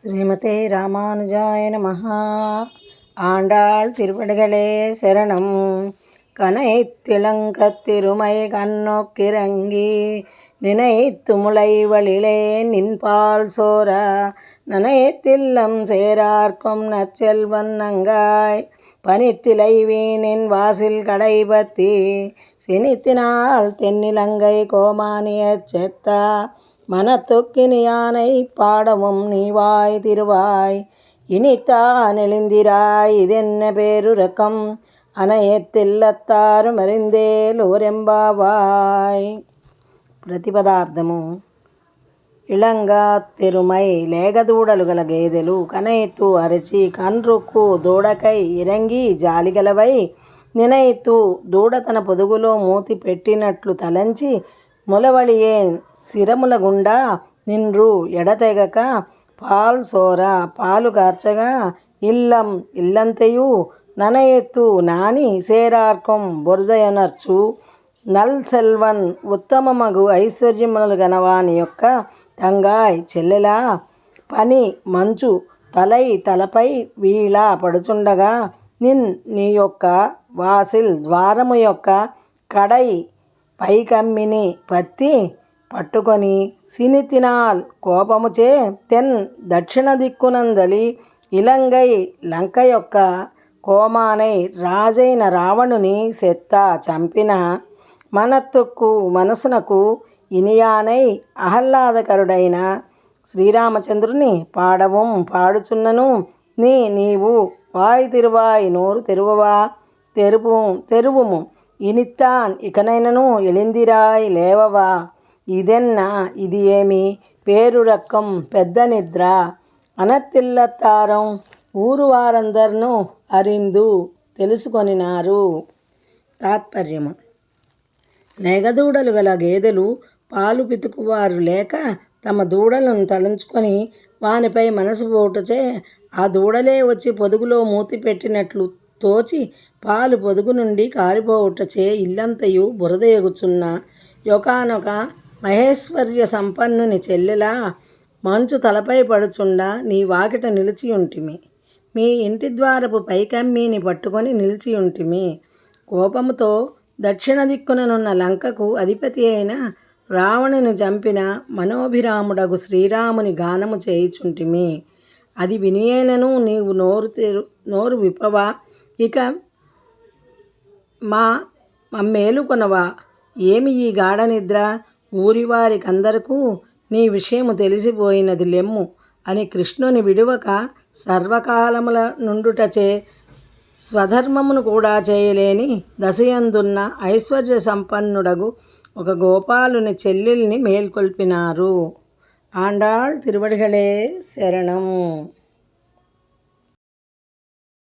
ஸ்ரீமதே ராமானுஜாய நமஹ. ஆண்டாள் திருவடிகளே சரணம். கனைத்திளங்கத் திருமை கண்ணொக்கிறங்கி நினைத்து முளைவழிலே நின்பால் சோர நனைத்தில்லம் சேரார்க்கும் நற்செல்வன் நங்காய் பனித்திலை வீணின் வாசில் கடைபத்தி சினித்தினால் தென்னிலங்கை கோமானியச் செத்தா மனத்துக்கினி யானை பாடவும் நீவாய் திருவாய் இனித்தான் எழுந்திராய் இதென்ன பேருரக்கம் అనయెత్తిల్లత్తారు మరిందేలూరెంబావాయ్. ప్రతిపదార్థము: ఇళంగా తిరుమై లేగదూడలు గల గేదెలు కనైతు అరచి కన్రుక్కు దూడకై ఇరంగి జాలిగలవై నినైతు దూడ తన పొదుగులో మూతి పెట్టినట్లు తలంచి ములవళియే శిరముల గుండా నిన్రు ఎడతెగక పాల్ సోర పాలు కార్చగా ఇల్లం ఇల్లంతయు ననయెత్తు నాని సేరార్కం బొరదయనర్చు నల్ సెల్వన్ ఉత్తమమగు ఐశ్వర్యములు గనవాని యొక్క తంగాయ్ చెల్లెలా పని మంచు తలై తలపై వీళ పడుచుండగా నీ యొక్క వాసిల్ ద్వారము యొక్క కడై పైకమ్మిని పత్తి పట్టుకొని సినితినాల్ కోపముచే తెన్ దక్షిణ దిక్కునందలి ఇలంగై లంక యొక్క కోమానై రాజైన రావణుని సెత్త చంపిన మనత్తుకు మనసునకు ఇనియానై ఆహ్లాదకరుడైన శ్రీరామచంద్రుని పాడవం పాడుచున్నను నీవు వాయ్ తిరువాయ్ నోరు తెరువవా తెరువుము ఇనిత్తాన్ ఇకనైనను ఎలిందిరాయ్ లేవవా ఇదెన్న ఇది ఏమి పేరురక్కం పెద్ద నిద్ర అనతిల్లత్తారం ఊరు వారందరినూ అరిందు తెలుసుకొనినారు. తాత్పర్యము: లేగదూడలు గల గేదెలు పాలు పితుకువారు లేక తమ దూడలను తలంచుకొని వానిపై మనసు పోటుచే ఆ దూడలే వచ్చి పొదుగులో మూతి పెట్టినట్లు తోచి పాలు పొదుగు నుండి కారిపోవుటచే ఇల్లంతయు బురదయగుచున్న యొకానొక మహేశ్వర్య సంపన్నుని చెల్లెలా మంచు తలపై పడుచుండా నీ వాకిట నిలిచియుంటిమి. మీ ఇంటి ద్వారపు పైకమ్మీని పట్టుకొని నిలిచియుంటిమి. కోపముతో దక్షిణ దిక్కుననున్న లంకకు అధిపతి అయిన రావణుని చంపిన మనోభిరాముడగు శ్రీరాముని గానము చేయుచుంటిమి. అది వినియేనను నీవు నోరు విప్పవా? ఇక మమ్మేలుకొనవా? ఏమి ఈ గాఢ నిద్ర? ఊరివారికందరకు నీ విషయము తెలిసిపోయినది లెమ్ము అని కృష్ణుని విడువక సర్వకాలముల నుండుటచే స్వధర్మమును కూడా చేయలేని దశయందున్న ఐశ్వర్య సంపన్నుడగు ఒక గోపాలుని చెల్లెల్ని మేల్కొల్పినారు. ఆండాళ్ తిరువడిగళే శరణం.